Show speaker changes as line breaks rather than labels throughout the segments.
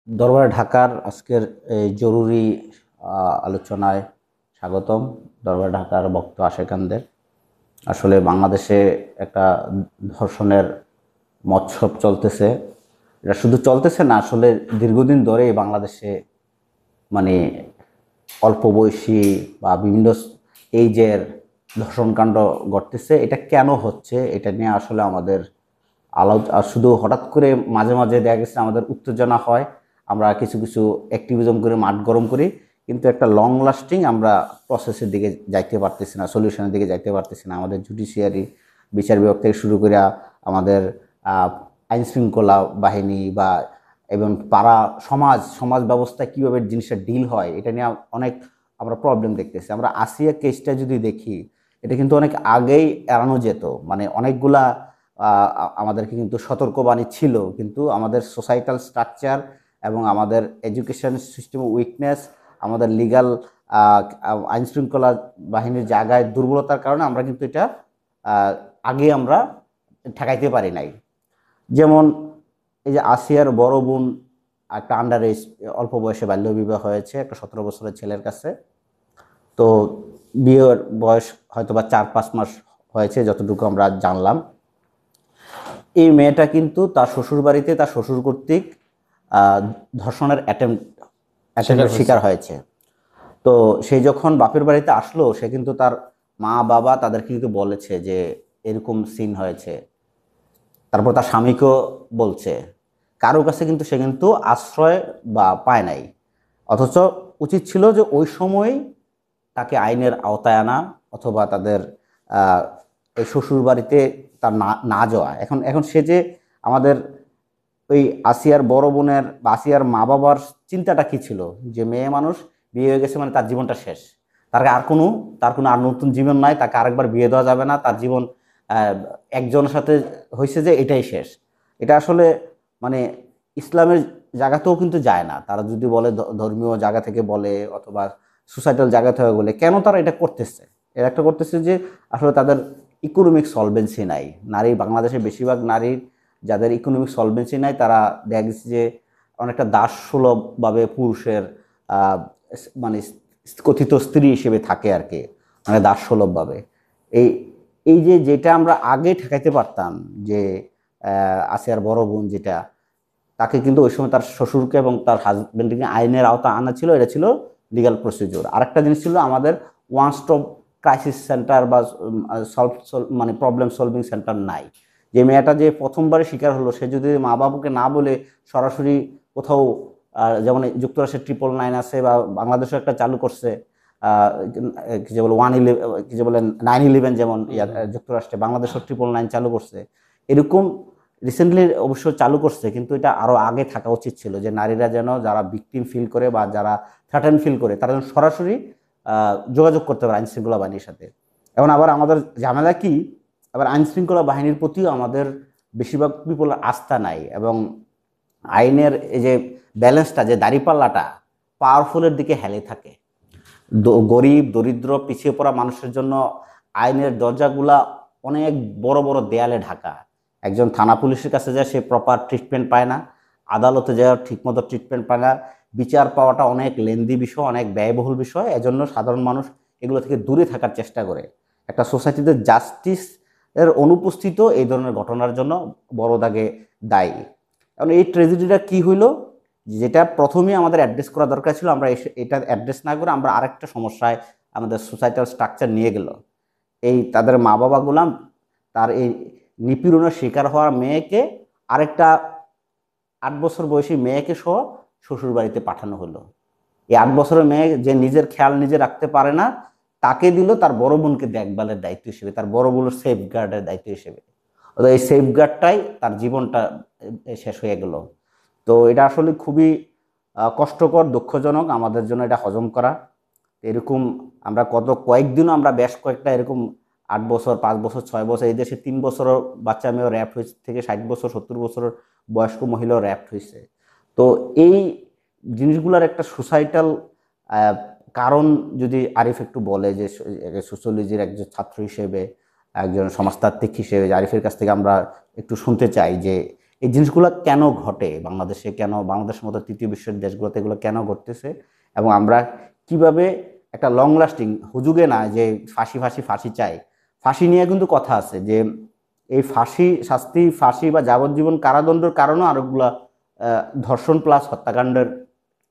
দরবারে ঢাকার আজকের এই জরুরি আলোচনায় স্বাগতম। দরবারে ঢাকার ভক্ত আশেকানদের। আসলে বাংলাদেশে একটা ধর্ষণের মহোৎসব চলতেছে। এটা শুধু চলতেছে না, আসলে দীর্ঘদিন ধরেই বাংলাদেশে মানে অল্প বয়সী বা বিভিন্ন এইজের ধর্ষণকাণ্ড ঘটতেছে। এটা কেন হচ্ছে এটা নিয়ে আসলে আমাদের শুধু হঠাৎ করে মাঝে মাঝে দেখা গেছে আমাদের উত্তেজনা হয়, আমরা কিছু কিছু অ্যাক্টিভিজম করে মাঠ গরম করি, কিন্তু একটা লং লাস্টিং আমরা প্রসেসের দিকে যাইতে পারতেছি না, সলিউশনের দিকে যাইতে পারতেছি না। আমাদের জুডিশিয়ারি, বিচার বিভাগ থেকে শুরু করে আমাদের আইন শৃঙ্খলা বাহিনী বা এবং পাড়া সমাজ সমাজ ব্যবস্থায় কীভাবে জিনিসটা ডিল হয় এটা নিয়ে অনেক আমরা প্রবলেম দেখতেছি। আমরা আসিয়া কেসটা যদি দেখি, এটা কিন্তু অনেক আগেই এড়ানো যেত। মানে অনেকগুলা আমাদেরকে কিন্তু সতর্কবাণী ছিল, কিন্তু আমাদের সোসাইটাল স্ট্রাকচার এবং আমাদের এডুকেশন সিস্টেম উইকনেস, আমাদের লিগাল আইন শৃঙ্খলা বাহিনীর জায়গায় দুর্বলতার কারণে আমরা কিন্তু এটা আগে আমরা ঠেকাইতে পারি নাই। যেমন এই যে আসিয়ার বড় বোন একটা আন্ডার এজ, অল্প বয়সে বাল্যবিবাহ হয়েছে একটা 17 বছরের ছেলের কাছে। তো বিয়ের বয়স হয়তো বা 4-5 মাস হয়েছে যতটুকু আমরা জানলাম। এই মেয়েটা কিন্তু তার শ্বশুর বাড়িতে তার শ্বশুর কর্তৃক ধর্ষণের অ্যাটেম্পের শিকার হয়েছে। তো সে যখন বাপের বাড়িতে আসলো, সে কিন্তু তার মা বাবা তাদেরকে কিন্তু বলেছে যে এরকম সিন হয়েছে। তারপর তার স্বামীকেও বলছে। কারো কাছে কিন্তু সে কিন্তু আশ্রয় বা পায় নাই। অথচ উচিত ছিল যে ওই সময়ই তাকে আইনের আওতায় আনা, অথবা তাদের এই শ্বশুর বাড়িতে তার না না যাওয়া। এখন এখন সে যে আমাদের ওই আসিয়ার বড় বোনের বা আসিয়ার মা বাবার চিন্তাটা কি ছিল, যে মেয়ে মানুষ বিয়ে হয়ে গেছে মানে তার জীবনটা শেষ, তার কোনো আর নতুন জীবন নাই, তাকে আরেকবার বিয়ে দেওয়া যাবে না, তার জীবন একজনের সাথে হয়েছে যে এটাই শেষ। এটা আসলে মানে ইসলামের জায়গাতেও কিন্তু যায় না। তারা যদি বলে ধর্মীয় জায়গা থেকে বলে অথবা সোসাইটাল জায়গা থেকে বলে, কেন তারা এটা করতেছে? এরা একটা করতেছে যে আসলে তাদের ইকোনমিক সলভেন্সি নাই। নারী, বাংলাদেশের বেশিরভাগ নারীর যাদের ইকোনমিক সলভেন্সি নাই, তারা দেখা গেছে যে অনেকটা দাস সুলভভাবে পুরুষের মানে কথিত স্ত্রী হিসেবে থাকে আর কি, মানে দাস সুলভভাবে। এই এই যে যেটা আমরা আগে ঠেকাইতে পারতাম, যে আসিয়ার বড় বোন যেটা, তাকে কিন্তু ওই সময় তার শ্বশুরকে এবং তার হাজবেন্ডকে আইনের আওতা আনা ছিল, এটা ছিল লিগাল প্রসিডিওর। আরেকটা জিনিস ছিল আমাদের ওয়ান স্টপ ক্রাইসিস সেন্টার বা মানে প্রবলেম সলভিং সেন্টার নাই। যে মেয়েটা যে প্রথমবারে শিকার হলো, সে যদি মা বাবাকে না বলে সরাসরি কোথাও, যেমন যুক্তরাষ্ট্রের 999 আছে বা বাংলাদেশও একটা চালু করছে, কি যে বলে 111, কি যে বলে 911, যেমন যুক্তরাষ্ট্রে, বাংলাদেশও 999 চালু করছে। এরকম রিসেন্টলি অবশ্য চালু করছে, কিন্তু এটা আরো আগে থাকা উচিত ছিল, যে নারীরা যেন, যারা ভিকটিম ফিল করে বা যারা থ্রেটেন ফিল করে, তারা যেন সরাসরি যোগাযোগ করতে পারে আইন শৃঙ্খলা বাহিনীর সাথে। এখন আবার আমাদের ঝামেলা কি, আবার আইন শৃঙ্খলা বাহিনীর প্রতিও আমাদের বেশিরভাগ পিপলের আস্থা নাই, এবং আইনের এই যে ব্যালেন্সটা, যে দাঁড়িপাল্লাটা পাওয়ারফুলের দিকে হেলে থাকে। গরিব, দরিদ্র, পিছিয়ে পড়া মানুষের জন্য আইনের দরজাগুলা অনেক বড় বড় দেয়ালে ঢাকা। একজন থানা পুলিশের কাছে যায়, সে প্রপার ট্রিটমেন্ট পায় না। আদালতে যায় ঠিকমতো ট্রিটমেন্ট পায় না। বিচার পাওয়াটা অনেক লেন্দি বিষয়, অনেক ব্যয়বহুল বিষয়। এজন্য সাধারণ মানুষ এগুলো থেকে দূরে থাকার চেষ্টা করে। একটা সোসাইটিতে জাস্টিস এর অনুপস্থিত এই ধরনের ঘটনার জন্য বড় দাগে দায়ী। কারণ এই ট্রেজেডিটা কি হইলো, যেটা প্রথমেই আমাদের অ্যাড্রেস করা দরকার ছিল, আমরা এটা অ্যাড্রেস না করে আমরা আরেকটা সমস্যায় আমাদের সোসাইটাল স্ট্রাকচার নিয়ে গেল। এই তাদের মা বাবা গুলাম তার এই নিপীড়নের শিকার হওয়ার মেয়েকে, আরেকটা 8 বছর বয়সী মেয়েকে সহ শ্বশুর বাড়িতে পাঠানো হলো। এই 8 বছরের মেয়ে যে নিজের খেয়াল নিজে রাখতে পারে না, তাকে দিল তার বড় বোনকে দেখভালের দায়িত্ব হিসেবে, তার বড় বোনের সেফ গার্ডের দায়িত্ব হিসেবে। এই সেফ গার্ডটাই তার জীবনটা শেষ হয়ে গেল। তো এটা আসলে খুবই কষ্টকর, দুঃখজনক আমাদের জন্য এটা হজম করা। এরকম আমরা কয়েকদিনও আমরা বেশ কয়েকটা এরকম 8 বছর, 5 বছর, 6 বছর, এই দেশে 3 বছরও বাচ্চা মেয়েও র্যাপ হয়েছে, থেকে 60 বছর, 70 বছরের বয়স্ক মহিলাও র্যাপ হয়েছে। তো এই জিনিসগুলোর একটা সোসাইটাল কারণ যদি আরিফ একটু বলে, যে সোশ্যোলজির একজন ছাত্র হিসেবে, একজন সমাজতাত্ত্বিক হিসেবে, যে আরিফের কাছ থেকে আমরা একটু শুনতে চাই যে এই জিনিসগুলো কেন ঘটে বাংলাদেশে, কেন বাংলাদেশের মতো তৃতীয় বিশ্বের দেশগুলোতে এগুলো কেন ঘটতেছে, এবং আমরা কিভাবে একটা লং লাস্টিং, হুজুগে না যে ফাঁসি ফাঁসি ফাঁসি চাই, ফাঁসি নিয়ে কিন্তু কথা আছে যে এই ফাঁসি শাস্তি, ফাঁসি বা যাবজ্জীবন কারাদণ্ডের কারণে আরেকগুলা ধর্ষণ প্লাস হত্যাকাণ্ডের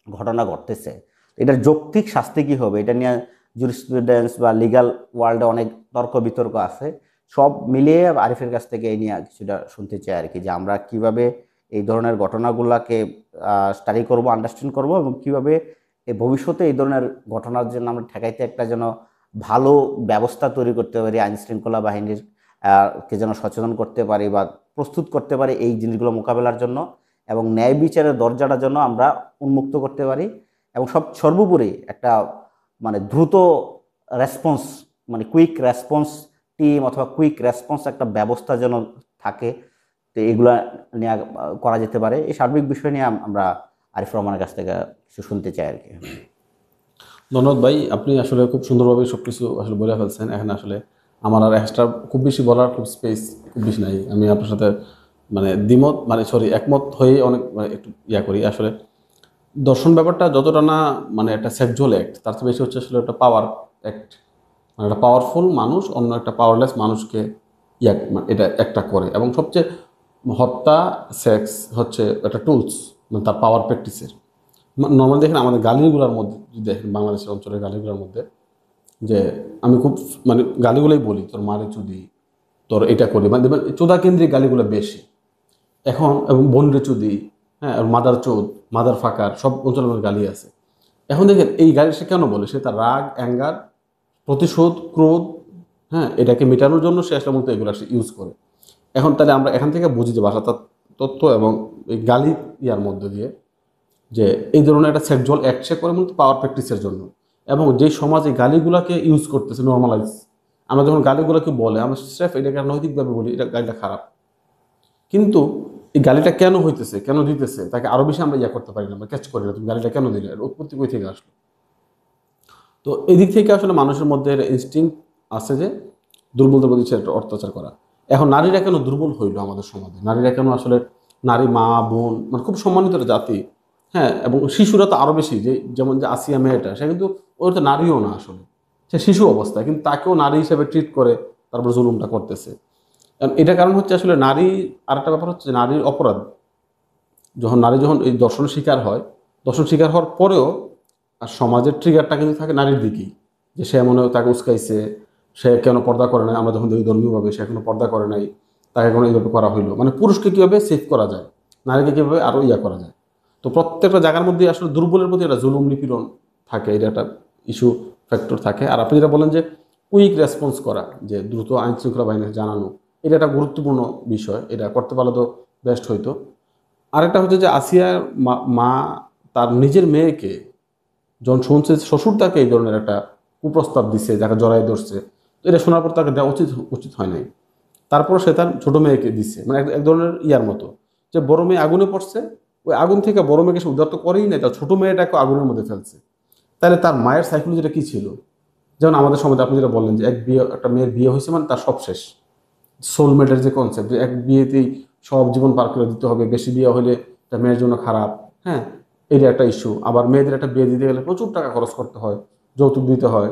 ঘটনা ঘটতেছে। এটার যৌক্তিক শাস্তি কি হবে এটা নিয়ে জুরিসপ্রুডেন্স বা লিগাল ওয়ার্ল্ডে অনেক তর্ক বিতর্ক আছে। সব মিলিয়ে আরিফের কাছ থেকে এই নিয়ে কিছুটা শুনতে চাই আর কি, যে আমরা কিভাবে এই ধরনের ঘটনাগুলোকে স্টাডি করব, আন্ডারস্ট্যান্ড করব, এবং কিভাবে এই ভবিষ্যতে এই ধরনের ঘটনার জন্য আমরা ঠেকাইতে একটা যেন ভালো ব্যবস্থা তৈরি করতে পারি, আইন শৃঙ্খলা বাহিনীর কে যেন সচেতন করতে পারি বা প্রস্তুত করতে পারি এই জিনিসগুলো মোকাবেলার জন্য, এবং ন্যায় বিচারের দরজাটা যেন আমরা উন্মুক্ত করতে পারি, এবং সর্বোপরি একটা মানে দ্রুত রেসপন্স, মানে কুইক রেসপন্স টিম অথবা কুইক রেসপন্স একটা ব্যবস্থা যেন থাকে। তো এগুলা নিয়ে করা যেতে পারে। এই সার্বিক বিষয় নিয়ে আমরা আরিফ রহমানের কাছ থেকে কিছু শুনতে চাই আর কি।
ধন্যবাদ ভাই, আপনি আসলে খুব সুন্দরভাবে সবকিছু আসলে বলে ফেলছেন। এখানে আসলে আমার আর এক্সট্রা খুব বেশি বলার খুব স্পেস খুব বেশি নাই। আমি আপনার সাথে মানে দ্বিমত মানে সরি একমত হয়ে অনেক একটু করি। আসলে দর্শন ব্যাপারটা যতটা না মানে একটা সেক্সুয়াল অ্যাক্ট, তার চেয়ে বেশি হচ্ছে আসলে একটা পাওয়ার অ্যাক্ট। মানে একটা পাওয়ারফুল মানুষ অন্য একটা পাওয়ারলেস মানুষকে মানে এটা একটা করে, এবং সবচেয়ে হত্যা সেক্স হচ্ছে একটা টুলস, মানে তার পাওয়ার প্র্যাকটিসের। নর্মাল দেখেন আমাদের গালিগুলোর মধ্যে যদি দেখেন, বাংলাদেশের অঞ্চলের গালিগুলোর মধ্যে, যে আমি খুব মানে গালিগুলোই বলি, তোর মারে চুদি, তোর এটা করি, মানে দেখবেন চোদা কেন্দ্রিক গালিগুলো বেশি এখন, এবং বনরে চুদি, হ্যাঁ, মাদার চোদ, মাদার ফাঁকার, সব অঞ্চলের মধ্যে গালি আছে। এখন দেখেন এই গালি সে কেন বলে, সে তার রাগ, অ্যাঙ্গার, প্রতিশোধ, ক্রোধ, হ্যাঁ, এটাকে মেটানোর জন্য সে আসলে মতো এগুলো ইউজ করে। এখন তাহলে আমরা এখান থেকে বুঝি যে ভাষা তত্ত্ব এবং এই গালি ইয়ার মধ্যে দিয়ে যে এই ধরনের একটা সেক্সুয়াল অ্যাক্ট সে করে মূলত পাওয়ার প্র্যাকটিসের জন্য। এবং যেই সমাজ এই গালিগুলোকে ইউজ করতেছে নর্মালাইজ, আমরা যখন গালিগুলোকে বলে আমরা স্রেফ এটাকে নৈতিকভাবে বলি এটা গালিটা খারাপ, কিন্তু এই গালিটা কেন হইতেছে, কেন দিতেছে, তাকে আরো বেশি আমরা করতে পারি না, আমরা ক্যাচ করি না, তুমি গালিটা কেন দিলে, এর উৎপত্তি কই থেকে আসলো। তো এই দিক থেকে আসলে মানুষের মধ্যে ইনস্টিংক্ট আছে যে দুর্বলদের প্রতি একটা অত্যাচার করা। এখন নারীরা কেন দুর্বল হইলো আমাদের সমাজে, নারীরা কেন আসলে, নারী মা বোন মানে খুব সম্মানিত একটা জাতি, হ্যাঁ, এবং শিশুরা তো আরো বেশি, যে যেমন যে আসিয়া মেয়েটা, সে কিন্তু ওর তো নারীও না আসলে, সে শিশু অবস্থায়, কিন্তু তাকেও নারী হিসেবে ট্রিট করে তারপর জুলুমটা করতেছে। এটা কারণ হচ্ছে আসলে নারী, আরেকটা ব্যাপার হচ্ছে নারীর অপরাধ, যখন এই দর্শনের শিকার হয়, দর্শন শিকার হওয়ার পরেও আর সমাজের ট্রিগারটা কিন্তু থাকে নারীর দিকেই, যে সে মনে হয় তাকে উস্কাইছে, সে কেন পর্দা করে নাই, আমরা যখন দেখি ধর্মীয়ভাবে সে এখনো পর্দা করে নাই, তাকে কোনো এইভাবে করা হইলো, মানে পুরুষকে কীভাবে সেভ করা যায়, নারীকে কীভাবে আরও করা যায়। তো প্রত্যেকটা জায়গার মধ্যে আসলে দুর্বলের প্রতি একটা জুলুম নিপীড়ন থাকে, এটা একটা ইস্যু ফ্যাক্টর থাকে। আর আপনি যেটা বলেন যে কুইক রেসপন্স করা, যে দ্রুত আইন শৃঙ্খলা বাহিনীকে জানানো, এটা একটা গুরুত্বপূর্ণ বিষয়, এটা করতে পারলে তো বেস্ট হইতো। আরেকটা হচ্ছে যে আসিয়ার মা তার নিজের মেয়েকে যখন শুনছে শ্বশুর তাকে এই ধরনের একটা কুপ্রস্তাব দিছে, যাকে জড়াই ধরছে, তো এটা শোনার পর তাকে দেওয়া উচিত হয় নাই। তারপর সে তার ছোট মেয়েকে দিচ্ছে, মানে এক ধরনের ইয়ার মতো, যে বড় মেয়ে আগুনে পড়ছে, ওই আগুন থেকে বড় মেয়েকে সে উদ্ধার তো করেই নাই, তার ছোট মেয়েটাকে আগুনের মধ্যে ফেলছে। তাহলে তার মায়ের সাইকোলজিটা কি ছিল? যেমন আমাদের সমাজে আপনি যেটা বললেন যে একটা মেয়ের বিয়ে হয়েছে মানে তার সব শেষ, সোলমেটের যে কনসেপ্ট, যে এক বিয়েতেই সব জীবন পার করে দিতে হবে, বেশি বিয়ে হলে তার মেয়ের জন্য খারাপ, হ্যাঁ, এটা একটা ইস্যু। আবার মেয়েদের একটা বিয়ে দিতে গেলে প্রচুর টাকা খরচ করতে হয়, যৌতুক দিতে হয়,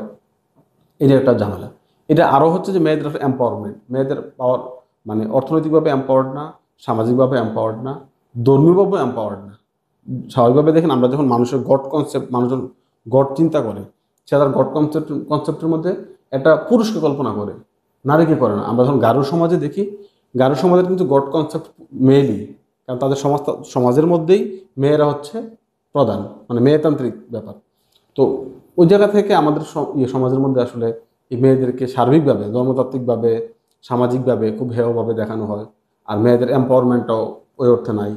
এটা একটা ঝামেলা। এটা আরও হচ্ছে যে মেয়েদের এম্পাওয়ারমেন্ট, মেয়েদের পাওয়ার মানে অর্থনৈতিকভাবে এম্পাওয়ার্ড না, সামাজিকভাবে এম্পাওয়ার্ড না, ধর্মীয়ভাবে এম্পাওয়ার্ড না। স্বাভাবিকভাবে দেখেন আমরা যখন মানুষের গড কনসেপ্ট, মানুষজন গড চিন্তা করে, সে তার গড কনসেপ্টের মধ্যে একটা পুরুষকে কল্পনা করে, নারীকে করে না। আমরা যখন গারো সমাজে দেখি, গারো সমাজের কিন্তু গড কনসেপ্ট মেয়েলি, কারণ তাদের সমাজের মধ্যেই মেয়েরা হচ্ছে প্রধান, মানে মেয়েতান্ত্রিক ব্যাপার। তো ওই জায়গা থেকে আমাদের সমাজের মধ্যে আসলে এই মেয়েদেরকে সার্বিকভাবে, ধর্মতাত্ত্বিকভাবে, সামাজিকভাবে খুব হেয়ভাবে দেখানো হয়, আর মেয়েদের এম্পাওয়ারমেন্টটাও ওই অর্থে নাই।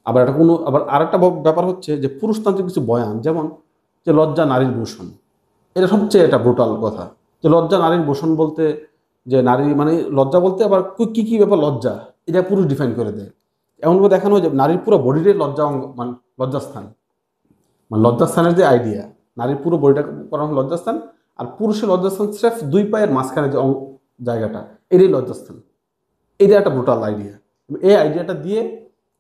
আবার আরেকটা ব্যাপার হচ্ছে যে পুরুষতান্ত্রিক কিছু বয়ান, যেমন যে লজ্জা নারীর ভূষণ, এটা সবচেয়ে এটা ব্রুটাল কথা, যে লজ্জা নারীর ভূষণ বলতে, যে নারী মানে লজ্জা বলতে আবার কি কি ব্যাপার লজ্জা, এটা পুরুষ ডিফাইন করে দেয়। এমনভাবে দেখানো হয় যে নারীর পুরো বডিটাই লজ্জা মানে লজ্জাস্থান, মানে লজ্জাস্থানের যে আইডিয়া, নারীর পুরো বডিটা করা হয় লজ্জাস্থান, আর পুরুষের লজ্জাস্থান স্রেফ দুই পায়ের মাঝখানে যে জায়গাটা, এটাই লজ্জাস্থান। এটা একটা ব্রুটাল আইডিয়া। এই আইডিয়াটা দিয়ে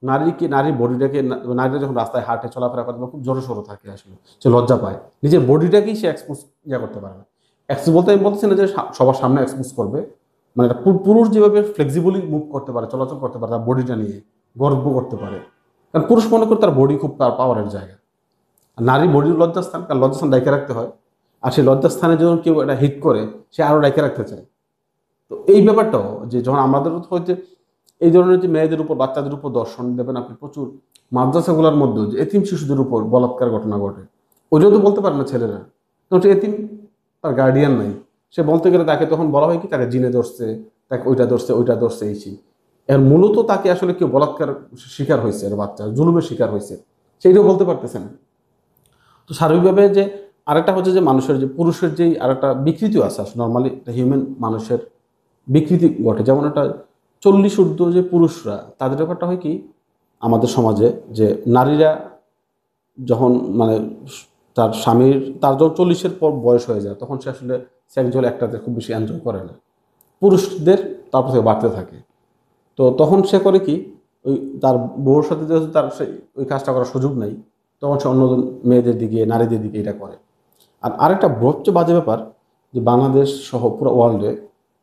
নারীর বডিটাকে, নারীরা যখন রাস্তায় হাঁটে চলাফেরা করে তখন খুব জোরে সরো থাকে, আসলে সে লজ্জা পায়, নিজের বডিটাকেই সে এক্সপোজ করতে পারে না। এক্সপোজ বলতে আমি বলতেছি না যে সবার সামনে এক্সপোজ করবে, মানে একটা পুরুষ যেভাবে ফ্লেক্সিবলি মুভ করতে পারে, চলাচল করতে পারে, তার বডিটা নিয়ে গর্ব করতে পারে, কারণ পুরুষ মনে করে তার বডি খুব তার পাওয়ারের জায়গা। আর নারী বডির লজ্জাস্থান, কারণ লজ্জাস্থান ডাইকে রাখতে হয়, আর সেই লজ্জাস্থানে যখন কেউ এটা হিট করে সে আরও ডাইকে রাখতে চায়। তো এই ব্যাপারটাও যে যখন আমাদের হচ্ছে এই ধরনের যে মেয়েদের উপর, বাচ্চাদের উপর দর্শন দেবেন আপনি, প্রচুর মাদ্রাসাগুলোর মধ্যে যে এতিম শিশুদের উপর বলাৎকার ঘটনা ঘটে, ওইটাও তো বলতে পারে না ছেলেরা, কারণ সে এতিম, তার গার্ডিয়ান নাই। সে বলতে গেলে তাকে তখন বলা হয় কি তাকে জিনে ধরছে, তাকে ওইটা ধরছে এই সেই। এর মূলত তাকে আসলে কেউ বলাৎকার শিকার হয়েছে, আর বাচ্চা জুলুমের শিকার হয়েছে, সেইটাও বলতে পারতেছে না। তো স্বাভাবিকভাবে যে আরেকটা হচ্ছে যে মানুষের যে পুরুষের যেই আরেকটা বিকৃতিও আছে, নর্মালি হিউম্যান মানুষের বিকৃতি ঘটে, যেমন একটা 40 ঊর্ধ্ব যে পুরুষরা, তাদের ব্যাপারটা হয় কি আমাদের সমাজে, যে নারীরা যখন মানে তার স্বামীর, তার যখন 40-এর পর বয়স হয়ে যায়, তখন সে আসলে সেক্সুয়াল একটাতে খুব বেশি এনজয় করে না, পুরুষদের তারপর থেকে বাড়তে থাকে। তো তখন সে করে কি, ওই তার বউর সাথে যেহেতু তার ওই কাজটা করার সুযোগ নাই, তখন সে অন্য মেয়েদের দিকে, নারীদের দিকে এটা করে। আর আরেকটা সবচেয়ে বাজে ব্যাপার, যে বাংলাদেশ সহ পুরো ওয়ার্ল্ডে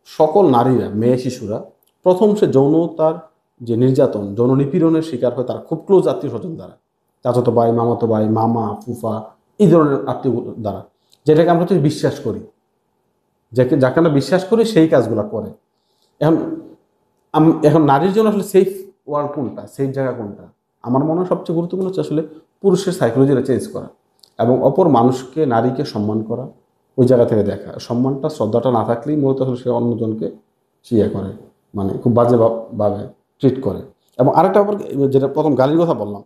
সকল নারীরা, মেয়ে শিশুরা প্রথম সে যৌনতার যে নির্যাতন, যৌন নিপীড়নের শিকার হয় তার খুব ক্লোজ আত্মীয় স্বজন দ্বারা, চাচাতো ভাই, মামাতো ভাই, মামা, ফুফা, এই ধরনের আত্মীয় দ্বারা, যেটাকে আমরা হচ্ছে বিশ্বাস করি, যাকে আমরা বিশ্বাস করি সেই কাজগুলো করে। এখন এখন নারীর জন্য আসলে সেফ ওয়ার্ল্ড কোনটা, সেফ জায়গা কোনটা? আমার মনে হয় সবচেয়ে গুরুত্বপূর্ণ হচ্ছে আসলে পুরুষের সাইকোলজিটা চেঞ্জ করা, এবং অপর মানুষকে, নারীকে সম্মান করা, ওই জায়গা থেকে দেখা। সম্মানটা, শ্রদ্ধাটা না থাকলেই মূলত আসলে সে অন্যজনকে ইয়ে করে, মানে খুব বাজে ভাবে ট্রিট করে। এবং আরেকটা ব্যাপার, যেটা প্রথম গালির কথা বললাম,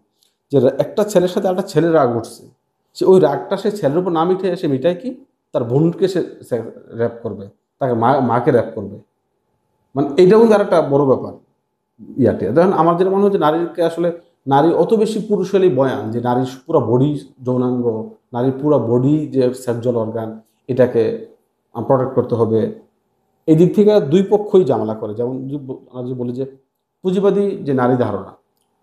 যে একটা ছেলের সাথে একটা ছেলের রাগ উঠছে, সে ওই রাগটা সে ছেলের উপর না মিটে সে মিটায় কি, তার বোনকে সে র্যাপ করবে, তাকে মাকে র্যাপ করবে। মানে এইটাও কিন্তু আরেকটা বড় ব্যাপার ইয়াতে। দেখেন আমার যেটা মনে হচ্ছে, নারীকে আসলে নারী অত বেশি পুরুষালী বয়ান, যে নারীর পুরো বডি যৌনাঙ্গ, নারীর পুরো বডি যে সেক্সুয়াল অর্গান, এটাকে প্রোটেক্ট করতে হবে। এই দিক থেকে দুই পক্ষই ঝামেলা করে। যেমন আমরা যে বলি যে পুঁজিবাদী যে নারী ধারণা,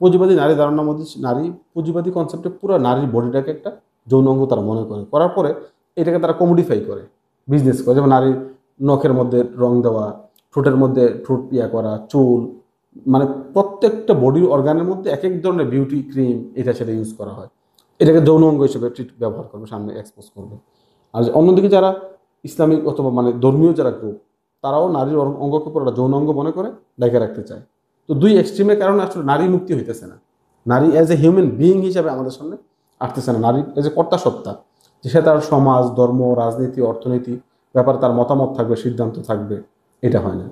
পুঁজিবাদী নারী ধারণার মধ্যে নারী, পুঁজিবাদী কনসেপ্টে পুরো নারীর বডিটাকে একটা যৌনাঙ্গ তারা মনে করে, করার পরে এটাকে তারা কমোডিফাই করে, বিজনেস করে। যেমন নারীর নখের মধ্যে রং দেওয়া, ঠোঁটের মধ্যে ঠোঁট ইয়া করা, চুল, মানে প্রত্যেকটা বডি অর্গানের মধ্যে এক এক ধরনের বিউটি ক্রিম, এটা সেটা ইউজ করা হয়, এটাকে যৌন অঙ্গ হিসেবে ব্যবহার করবে, সামনে এক্সপোজ করবে। আর অন্যদিকে যারা ইসলামিক অথবা মানে ধর্মীয় যারা গ্রুপ, তারাও নারীর অঙ্গকে পুরো যৌন অঙ্গ মনে করে ঢেকে রাখতে চায়। তো দুই এক্সট্রিমের কারণে আসলে নারী মুক্তি হইতেছে না, নারী অ্যাজ এ হিউম্যান বিইং হিসাবে আমাদের সামনে আসতেছে না, নারী এজ এ কর্তা সত্তা, যে সে তার সমাজ, ধর্ম, রাজনীতি, অর্থনীতি ব্যাপারে তার মতামত থাকবে, সিদ্ধান্ত থাকবে, এটা হয় না।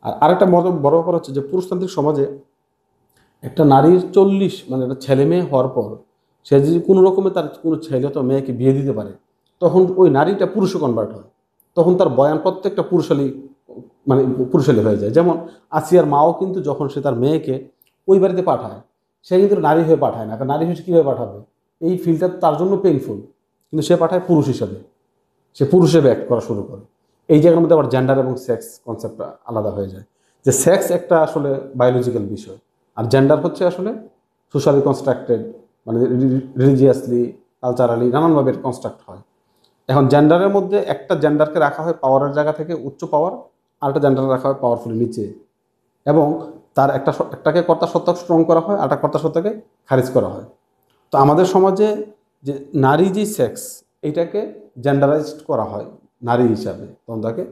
আর আরেকটা বড় ব্যাপার হচ্ছে যে পুরুষতান্ত্রিক সমাজে একটা নারীর 40 মানে একটা ছেলে মেয়ে হওয়ার পর সে যদি কোনো রকমে তার কোনো ছেলে অথবা মেয়েকে বিয়ে দিতে পারে, তখন ওই নারীটা পুরুষে কনভার্ট হয়, তখন তার বয়ান প্রত্যেকটা পুরুষালী, মানে পুরুষালী হয়ে যায়। যেমন আসিয়ার মাও কিন্তু যখন সে তার মেয়েকে ওই বাড়িতে পাঠায়, সে কিন্তু নারী হয়ে পাঠায় না, কারণ নারী হয়ে কীভাবে পাঠাবে, এই ফিলটা তার জন্য পেইনফুল, কিন্তু সে পাঠায় পুরুষ হিসাবে, সে পুরুষ হিসেবে অ্যাক্ট করা শুরু করে। এই জায়গার মধ্যে আবার জেন্ডার এবং সেক্স কনসেপ্টটা আলাদা হয়ে যায়, যে সেক্স একটা আসলে বায়োলজিক্যাল বিষয়, আর জেন্ডার হচ্ছে আসলে সোশ্যালি কনস্ট্রাক্টেড, মানে রিলিজিয়াসলি, কালচারালি নানানভাবে কনস্ট্রাক্ট হয়। এখন জেন্ডারের মধ্যে একটা জেন্ডারকে রাখা হয় পাওয়ারের জায়গা থেকে, উচ্চ পাওয়ার, আর একটা জেন্ডার রাখা হয় পাওয়ারফুলি নিচে, এবং তার একটাকে কর্তা সত্তা স্ট্রং করা হয়, আর একটা কর্তা সত্তাকে খারিজ করা হয়। তো আমাদের সমাজে যে নারী যে সেক্স, এইটাকে জেন্ডারাইজড করা হয় নারী হিসাবে, তখন তাকে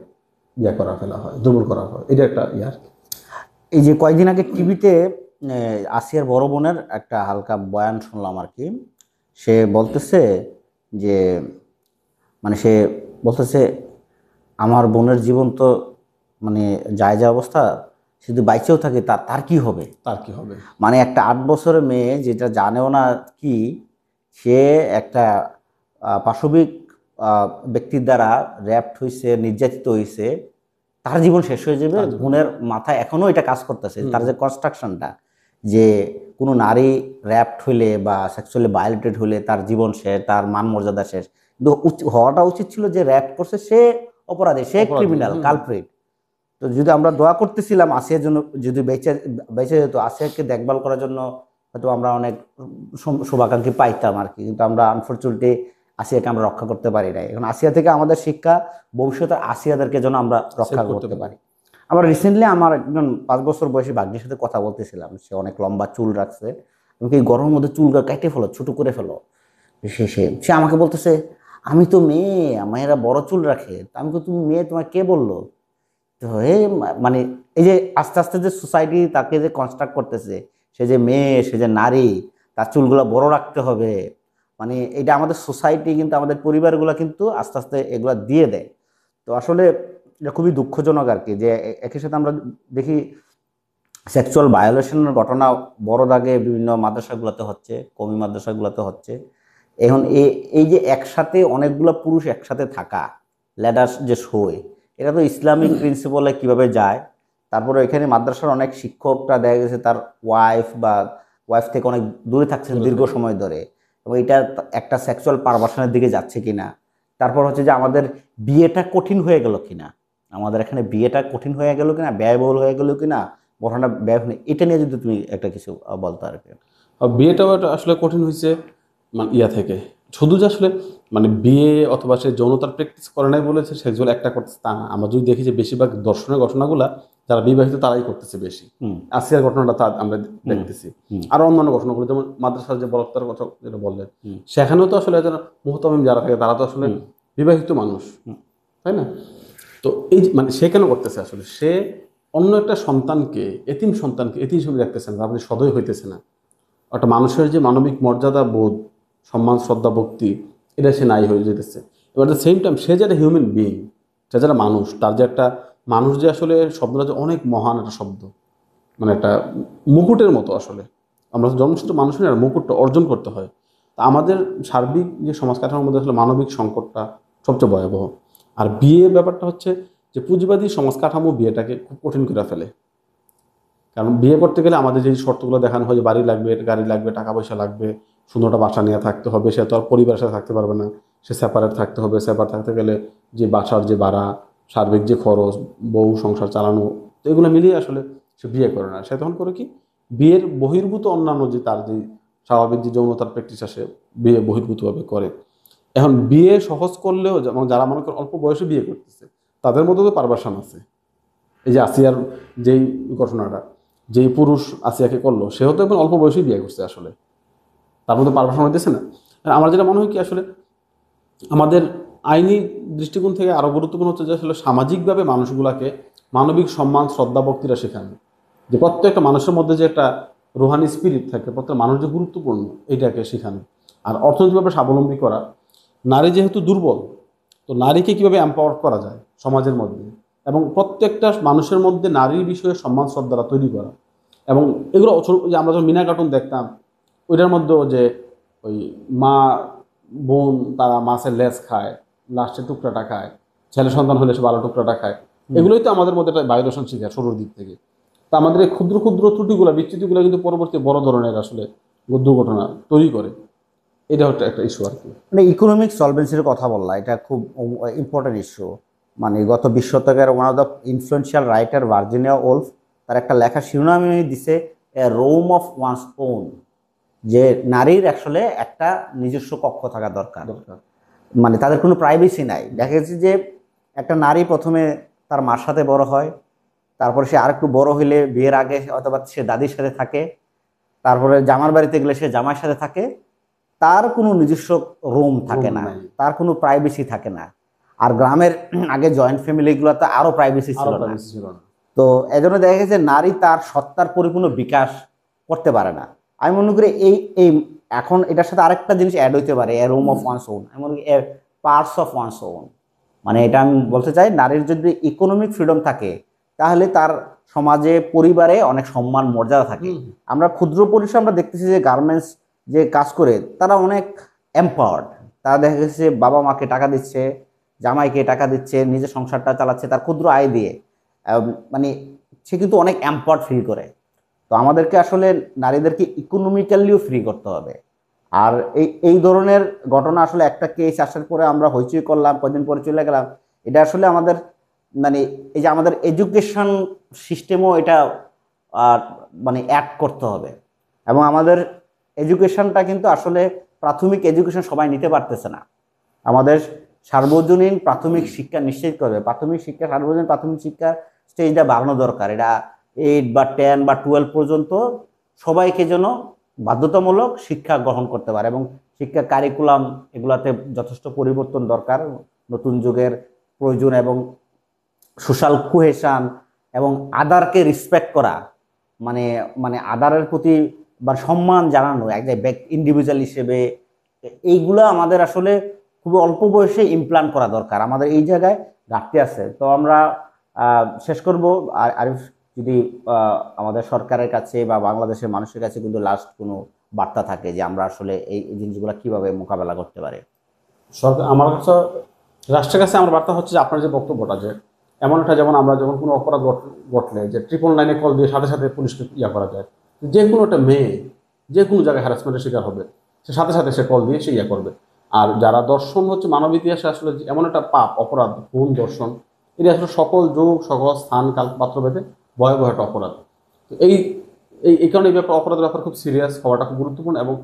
করা ফেলা হয়, দুর্বল করা হয়, এটা একটা ইয়ার।
এই যে কয়েকদিন আগে টিভিতে আসিয়ার বড় বোনের একটা হালকা বয়ান শুনলাম আর কি। সে বলতেছে যে, মানে সে বলতেছে আমার বোনের জীবন তো মানে যায় যা অবস্থা, শুধু বাইচেও থাকে তার তার কি হবে,
তার কি হবে,
মানে একটা 8 বছরের মেয়ে যেটা জানেও না কি, সে একটা পাশবিক ব্যক্তির দ্বারা র্যাপড হয়েছে, নির্যাতিত হয়েছে, তার জীবন শেষ হয়ে যাবে। বোনের মাথায় এখনো এটা কাজ করতেছে, তার যে কনস্ট্রাকশনটা, যে কোনো নারী র্যাপড হইলে বা সেক্সুয়ালি ভায়োলেটেড হইলে তার জীবন শেষ, তার মান মর্যাদা শেষ। কিন্তু হওয়াটা উচিত ছিল যে র্যাপ করছে সে অপরাধী, সে ক্রিমিনাল, কালপ্রিট, তো যদি আমরা দোয়া করতেছিলাম আসিয়ার জন্য, যদি বেঁচে বেঁচে যেত, আসিয়াকে দেখভাল করার জন্য হয়তো আমরা অনেক শুভাকাঙ্ক্ষী পাইতাম আর কি, কিন্তু আমরা আনফর্চুনেটলি আসিয়াকে আমরা রক্ষা করতে পারি নাই। এখন আসিয়া থেকে আমাদের শিক্ষা, ভবিষ্যতে আসিয়াদেরকে যেন আমরা
সেভ
রক্ষা
করতে
করতে
পারি।
পারি। আমরা রিসেন্টলি আমার একজন 5 বছর বয়সী ভাগ্নির সাথে কথা বলতেছিলাম, সে অনেক লম্বা চুল রাখছে, তুমি কি গরমের মধ্যে চুল কেটে ফেলো, ছোট করে ফেলো। সে সে সে আমাকে বলতেছে, আমি তো মেয়ে, মেয়েরা বড় চুল রাখে। তা আমি তো, তুমি মেয়ে, তোমার কে বললো? তো মানে এই যে আস্তে আস্তে যে সোসাইটি তাকে যে কনস্ট্রাক্ট করতেছে, সে যে মেয়ে, সে যে নারী, তার চুলগুলো বড় রাখতে হবে, মানে এটা আমাদের সোসাইটি কিন্তু, আমাদের পরিবারগুলো কিন্তু আস্তে আস্তে এগুলা দিয়ে দেয়। তো আসলে এটা খুবই দুঃখজনক আর কি, যে একই সাথে আমরা দেখি সেক্সুয়াল ভায়োলেশনের ঘটনা বড় দাগে বিভিন্ন মাদ্রাসাগুলোতে হচ্ছে, কওমি মাদ্রাসাগুলোতে হচ্ছে। এখন এই যে একসাথে অনেকগুলো পুরুষ একসাথে থাকা, ল্যাডার যে শোয়, এটা তো ইসলামিক প্রিন্সিপালে কিভাবে যায়। তারপরে এখানে মাদ্রাসার অনেক শিক্ষকরা দেখা গেছে তার ওয়াইফ থেকে অনেক দূরে থাকছেন দীর্ঘ সময় ধরে, এবং এটা একটা সেক্সুয়াল পারভার্সনের দিকে যাচ্ছে কিনা। তারপর হচ্ছে যে আমাদের বিয়েটা কঠিন হয়ে গেল কিনা, আমাদের এখানে বিয়েটা কঠিন হয়ে গেল কিনা, ব্যয়বহুল হয়ে গেল কিনা, ঘটনা ব্যয়, এটা নিয়ে যদি তুমি একটা কিছু বলতো আর কি।
আর বিয়েটাও একটা আসলে কঠিন হয়েছে, মানে ইয়া থেকে, শুধু যে আসলে মানে বিয়ে অথবা সে যৌনতার প্র্যাকটিস করে নাই বলেছে সেক্সুয়াল একটা করতেছে তা না। আমরা যদি দেখি যে বেশিরভাগ দর্শনের ঘটনাগুলা যারা বিবাহিত তারাই করতেছে বেশি।
হুম
আসিয়ার ঘটনাটা তা আমরা
হুম
দেখতেছি।
হুম
আরো অন্যান্য ঘটনাগুলো যেমন মাদ্রাসার যে বলাৎকারের কথা যেটা বললেন,
হুম
সেখানেও তো আসলে যারা মুহতামিম যারা থাকে তারা তো আসলে
হুম
বিবাহিত মানুষ,
হুম
তাই না? তো এই যে মানে সে কেন করতেছে আসলে, সে অন্য একটা সন্তানকে, এতিম সন্তানকে এতিম হিসেবে দেখতেছে না, আপনি সদয় হইতেছে না। একটা মানুষের যে মানবিক মর্যাদা বোধ, সম্মান, শ্রদ্ধা, ভক্তি, এটা সে নাই হয়ে যেতেছে। এবার দ্য সেম টাইম সে যে একটা হিউম্যান বিইং, সে যারা মানুষ, তার যে একটা মানুষ যে আসলে শব্দটা যে অনেক মহান একটা শব্দ, মানে একটা মুকুটের মতো আসলে। আমরা জন্মসূত্র মানুষের আর মুকুটটা অর্জন করতে হয়। তা আমাদের সার্বিক যে সমাজ কাঠামোর মধ্যে আসলে মানবিক সংকটটা সবচেয়ে ভয়াবহ। আর বিয়ে ব্যাপারটা হচ্ছে যে পুঁজিবাদী সমাজ কাঠামো বিয়েটাকে খুব কঠিন করে ফেলে। কারণ বিয়ে করতে গেলে আমাদের যে শর্তগুলো দেখানো হয় যে বাড়ি লাগবে, গাড়ি লাগবে, টাকা পয়সা লাগবে, সুন্দরটা বাসা নিয়ে থাকতে হবে, সে তো আর পরিবারের সাথে থাকতে পারবে না, সে সেপারেট থাকতে হবে। সেপারেট থাকতে গেলে যে বাসার যে ভাড়া, সার্বিক যে খরচ, বউ সংসার চালানো, তো এগুলো মিলিয়ে আসলে সে বিয়ে করে না। সে তখন করে কি, বিয়ের বহির্ভূত অন্যান্য যে তার যে স্বাভাবিক যে যৌনতার প্র্যাকটিস আসে, বিয়ে বহির্ভূতভাবে করে। এখন বিয়ে সহজ করলেও যেমন যারা মনে করেন অল্প বয়সে বিয়ে করতেছে, তাদের মধ্যে তো পারভার্সন আছে। এই যে আসিয়ার যেই ঘটনাটা, যেই পুরুষ আসিয়াকে করলো, সেও তো এখন অল্প বয়সেই বিয়ে করছে আসলে, তার মধ্যে পারভার্সন হইতেছে না? আর আমার যেটা মনে হয় কি আসলে, আমাদের আইনি দৃষ্টিকোণ থেকে আরো গুরুত্বপূর্ণ হচ্ছে যে আসলে সামাজিকভাবে মানুষগুলাকে মানবিক সম্মান, শ্রদ্ধা, ভক্তিটা শেখানো। যে প্রত্যেকটা মানুষের মধ্যে যে একটা রুহানি স্পিরিট থাকে, প্রত্যেক মানুষ যে গুরুত্বপূর্ণ, এটাকে শেখানো। আর অর্থনৈতিকভাবে স্বাবলম্বী করা। নারী যেহেতু দুর্বল, তো নারীকে কিভাবে এম্পাওয়ার করা যায় সমাজের মধ্যে, এবং প্রত্যেকটা মানুষের মধ্যে নারীর বিষয়ে সম্মান শ্রদ্ধাটা তৈরি করা। এবং এগুলো যে আমরা যখন মিনা কার্টুন দেখতাম, ওইটার মধ্যেও যে ওই মা বোন তারা মাছের লেজ খায়, লাস্টের টুকরাটা খায়, ছেলে সন্তান হলে সে ভালো টুকরাটা খায়, এগুলোই তো আমাদের মধ্যে একটা বায়ুদর্শন শিখায় শুরুর দিক থেকে। তা আমাদের এই ক্ষুদ্র ক্ষুদ্র ত্রুটিগুলো, বিচ্যুতিগুলো কিন্তু পরবর্তী বড় ধরনের আসলে দুর্ঘটনা তৈরি করে। এটা হচ্ছে একটা ইস্যু আর কি।
মানে ইকোনমিক সলভেন্সির কথা বললা, এটা খুব ইম্পর্টেন্ট ইস্যু। মানে গত 20 শতকের one of the influential writer Virginia wolf, তার একটা লেখা শিরোনামই দিছে এ রোম অফ ওয়ান্স ওন, যে নারীর আসলে একটা নিজস্ব কক্ষ থাকা দরকার। মানে তাদের কোনো প্রাইভেসি নাই। দেখা গেছে যে একটা নারী প্রথমে তার মার সাথে বড় হয়, তারপরে সে আরেকটু বড় হইলে বিয়ের আগে অথবা সে দাদির সাথে থাকে, তারপরে জামার বাড়িতে গেলে সে জামাইয়ের সাথে থাকে, তার কোনো নিজস্ব রুম থাকে না,
নাই।
তার কোনো প্রাইভেসি থাকে না। আর গ্রামের আগে জয়েন্ট ফ্যামিলিগুলোতে আরো প্রাইভেসি
আরো
ছিল না।
প্রাইভেসি ছিল না।
তো এজন্য দেখা গেছে নারী তার সত্তার পরিপূর্ণ বিকাশ করতে পারে না। আমি মনে করি এই এই এখন এটার সাথে আরেকটা জিনিস অ্যাড হইতে পারে, এ রুম অফ ওয়ান্স ওন, আমি মনে করি এ পার্টস অফ ওয়ান্স ওন। মানে এটা আমি বলতে চাই, নারীর যদি ইকোনমিক ফ্রিডম থাকে, তাহলে তার সমাজে, পরিবারে অনেক সম্মান মর্যাদা থাকে। আমরা ক্ষুদ্র পরিসর আমরা দেখতেছি যে গার্মেন্টস যে কাজ করে তারা অনেক এম্পাওয়ার্ড। তারা দেখা গেছে বাবা মাকে টাকা দিচ্ছে, জামাইকে টাকা দিচ্ছে, নিজের সংসারটা চালাচ্ছে তার ক্ষুদ্র আয় দিয়ে। মানে সে কিন্তু অনেক এম্পাওয়ার্ড ফিল করে। তো আমাদেরকে আসলে নারীদেরকে ইকোনমিক্যালিও ফ্রি করতে হবে। আর এই এই ধরনের ঘটনা আসলে একটা কেস আসার পরে আমরা হইচই করলাম, কদিন পরে চলে গেলাম, এটা আসলে আমাদের মানে এই যে আমাদের এডুকেশন সিস্টেমও এটা মানে অ্যাড করতে হবে। এবং আমাদের এডুকেশনটা কিন্তু আসলে প্রাথমিক এডুকেশন সবাই নিতে পারতেছে না। আমাদের সার্বজনীন প্রাথমিক শিক্ষা নিশ্চিত করবে, প্রাথমিক শিক্ষা, সার্বজনীন প্রাথমিক শিক্ষার স্টেজটা বাড়ানো দরকার। এটা 8 বা 10 বা 12 পর্যন্ত সবাইকে যেন বাধ্যতামূলক শিক্ষা গ্রহণ করতে পারে, এবং শিক্ষা কারিকুলাম এগুলাতে যথেষ্ট পরিবর্তন দরকার, নতুন যুগের প্রয়োজন, এবং সোশ্যাল কোহেশন এবং আদারকে রেসপেক্ট করা, মানে মানে আদারের প্রতি বা সম্মান জানানো এক ইন্ডিভিজুয়াল হিসেবে, এইগুলো আমাদের আসলে খুব অল্প বয়সে ইমপ্লান্ট করা দরকার। আমাদের এই জায়গায় ঘাটতি আছে। তো আমরা শেষ করব। আরিফ, যদি আমাদের সরকারের কাছে বা বাংলাদেশের মানুষের কাছে কিন্তু লাস্ট কোনো বার্তা থাকে যে আমরা আসলে এই জিনিসগুলো কিভাবে মোকাবেলা করতে পারি।
সরকার, আমার কাছে, রাষ্ট্রের কাছে আমার বার্তা হচ্ছে যে আপনার যে বক্তব্যটা, যে এমন একটা, যেমন আমরা যখন কোনো অপরাধ ঘটলে যে 999 কল দিয়ে সাথে সাথে পুলিশকে করা যায়, যে কোনো একটা মেয়ে যে কোনো জায়গায় হ্যারাসমেন্টের শিকার হবে, সে সাথে সাথে সে কল দিয়ে সে করবে। আর যারা দর্শন হচ্ছে মানব ইতিহাসে আসলে এমন একটা পাপ, অপরাধ, খুন, দর্শন, এটা আসলে সকল যুগ, সকল স্থান, কাল, পাত্র ভেদে ভয়াবহ একটা অপরাধ। তো এই কারণে এই ব্যাপার, অপরাধের ব্যাপার খুব সিরিয়াস হওয়াটা খুব গুরুত্বপূর্ণ। এবং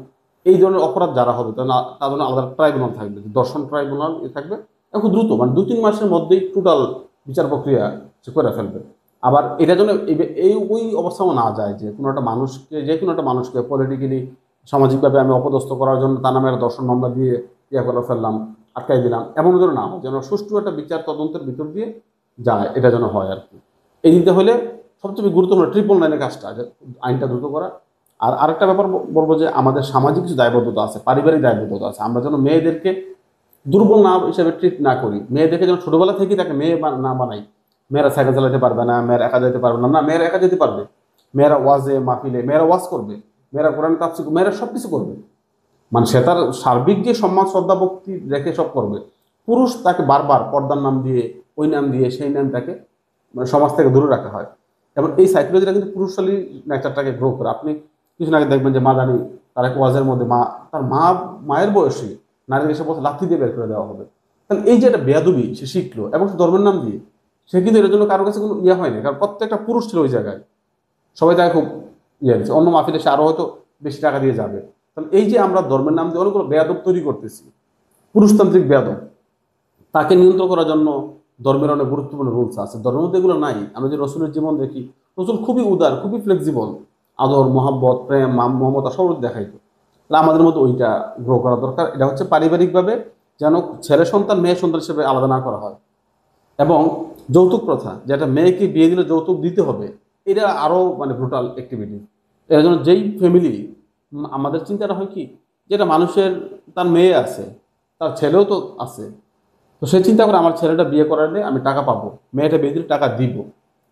এই ধরনের অপরাধ যারা হবে তার জন্য আলাদা ট্রাইব্যুনাল থাকবে, দর্শন ট্রাইব্যুনাল থাকবে, এবং দ্রুত, মানে 2-3 মাসের মধ্যেই টোটাল বিচার প্রক্রিয়া সে করে ফেলবে। আবার এটা যেন ওই অবস্থাও না যায় যে কোনো একটা মানুষকে, যে কোনো একটা মানুষকে পলিটিক্যালি, সামাজিকভাবে আমি অপদস্থ করার জন্য তার নামে একটা দর্শন মামলা দিয়ে করে ফেললাম, আটকাই দিলাম, এমন যেন না হয়, যেন সুষ্ঠু একটা বিচার তদন্তের ভিতর দিয়ে যায়, এটা যেন হয় আর কি। এই দিতে হলে সবচেয়ে গুরুত্বপূর্ণ 999 কাজটা, যে আইনটা দ্রুত করা। আর আরেকটা ব্যাপার বলবো যে আমাদের সামাজিক কিছু দায়বদ্ধতা আছে, পারিবারিক দায়বদ্ধতা আছে। আমরা যেন মেয়েদেরকে দুর্বল না হিসেবে ট্রিট না করি, মেয়েদেরকে যেন ছোটবেলা থেকেই তাকে মেয়ে না বানাই। মেয়েরা সাইকেল চালাতে পারবে না, মেয়েরা একা যেতে পারবে না, না মেয়েরা একা যেতে পারবে, মেয়েরা ওয়াজে মাহফিলে মেয়েরা ওয়াজ করবে, মেয়েরা কোরআন তাফসীর, মেয়েরা সব কিছু করবে, মানে সে তার সার্বিক যে সম্মান শ্রদ্ধা ভক্তি রেখে সব করবে। পুরুষ তাকে বারবার পর্দার নাম দিয়ে, ওই নাম দিয়ে, সেই নাম তাকে মানে সমাজ থেকে দূরে রাখা হয়। এবং এই সাইকোলজিটা কিন্তু পুরুষালী নেচারটাকে গ্রো করে। আপনি কিছুদিন আগে দেখবেন যে মাদানি, তার এক ওয়াজের মধ্যে তার মায়ের বয়সী নারীর এসে বলছে লাথি দিয়ে বের করে দেওয়া হবে। তাহলে এই যে একটা বেয়াদবি সে শিখলো, এবং সে ধর্মের নাম দিয়ে, সে কিন্তু এর জন্য কারোর কাছে কোনো হয়নি, কারণ প্রত্যেকটা পুরুষ ছিল ওই জায়গায়, সবাই তাকে খুব দিচ্ছে। অন্য মাহফিলে সে আরো হয়তো বেশি টাকা দিয়ে যাবে। তাহলে এই যে আমরা ধর্মের নাম দিয়ে অনেকগুলো বেয়াদব তৈরি করতেছি, পুরুষতান্ত্রিক বেয়াদব, তাকে নিয়ন্ত্রণ করার জন্য ধর্মের অনেক গুরুত্বপূর্ণ রুলস আছে। ধর্মের মধ্যে এগুলো নাই। আমরা যে রসুলের জীবন দেখি, রসুল খুবই উদার, খুবই ফ্লেক্সিবল, আদর, মহাব্বত, প্রেম, মমতা সব দেখাইতো। তাহলে আমাদের মধ্যে ওইটা গ্রো করা দরকার। এটা হচ্ছে পারিবারিকভাবে যেন ছেলে সন্তান মেয়ে সন্তান হিসেবে আলাদা না করা হয়। এবং যৌতুক প্রথা, যেটা মেয়েকে বিয়ে দিলে যৌতুক দিতে হবে, এটা আরও মানে ব্রুটাল অ্যাক্টিভিটি। এর জন্য যেই ফ্যামিলি, আমাদের চিন্তাটা হয় কি, যেটা মানুষের, তার মেয়ে আছে, তার ছেলেও তো আছে, তো সে চিন্তা করে আমার ছেলেটা বিয়ে করালে আমি টাকা পাবো, মেয়েটা বিয়ে দিলে টাকা দিব।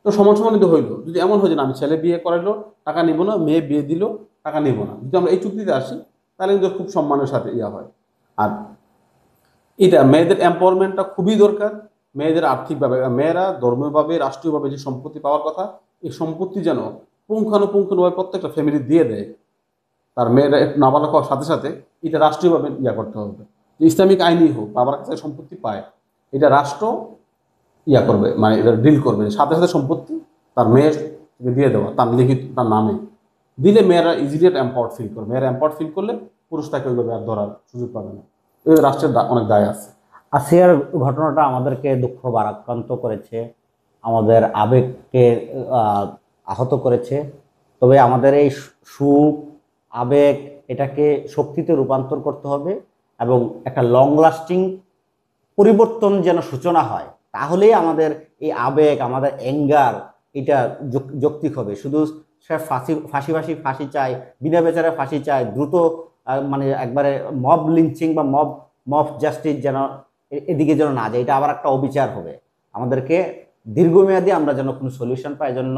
তো সমান সমান কিন্তু হইলো। যদি এমন হয় যে না, আমি ছেলে বিয়ে করাইলো টাকা নিব না, মেয়ে বিয়ে দিল টাকা নিব না, যদি আমরা এই চুক্তিতে আসি, তাহলে কিন্তু খুব সম্মানের সাথে হয়। আর এটা মেয়েদের এম্পাওয়ারমেন্টটা খুবই দরকার। মেয়েদের আর্থিকভাবে, মেয়েরা ধর্মীয়ভাবে, রাষ্ট্রীয়ভাবে যে সম্পত্তি পাওয়ার কথা, এই সম্পত্তি যেন পুঙ্খানুপুঙ্খভাবে প্রত্যেকটা ফ্যামিলি দিয়ে দেয়। তার মেয়েরা একটু নাবালক হওয়ার সাথে সাথে এটা রাষ্ট্রীয়ভাবে করতে হবে, যে ইসলামিক আইনই হোক, বাবার কাছে সম্পত্তি পায়, এটা রাষ্ট্র করবে, মানে এটা ডিল করবে, সাথে সাথে সম্পত্তি তার মেয়ের দিয়ে দেওয়া, তার লিখিত, তার নামে দিলে মেয়েরা ইজিলি এম্পাওয়ার্ড ফিল করবে। মেয়েরা এম্পাওয়ার্ড ফিল করলে পুরুষ তাকে ওইভাবে আর ধরার সুযোগ পাবে না। এই রাষ্ট্রের অনেক দায় আছে।
আসিয়ার ঘটনাটা আমাদেরকে দুঃখ ভারাক্রান্ত করেছে, আমাদের আবেগকে আহত করেছে। তবে আমাদের এই সুখ, আবেগ, এটাকে শক্তিতে রূপান্তর করতে হবে, এবং একটা লং লাস্টিং পরিবর্তন যেন সূচনা হয়। তাহলেই আমাদের এই আবেগ, আমাদের অ্যাঙ্গার, এটা যৌক্তিক হবে। শুধু সে ফাঁসি চায়, বিনা বিচারে ফাঁসি চায়, দ্রুত মানে একবারে মব লিঞ্চিং বা মব জাস্টিস যেন এদিকে যেন না যায়, এটা আবার একটা অবিচার হবে। আমাদেরকে দীর্ঘমেয়াদী আমরা যেন কোনো সলিউশন পাই, জন্য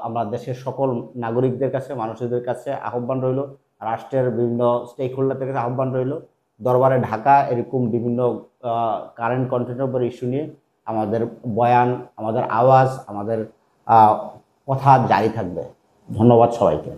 আমরা দেশের সকল নাগরিকদের কাছে, মানুষদের কাছে আহ্বান রইল, রাষ্ট্রের বিভিন্ন স্টেক হোল্ডারদের কাছে আহ্বান রইল, দরবারে ঢাকা এরকম বিভিন্ন কারেন্ট কন্টেম্পোরারি ইস্যু নিয়ে আমাদের বয়ান, আমাদের আওয়াজ, আমাদের কথা জারি থাকবে। ধন্যবাদ সবাইকে।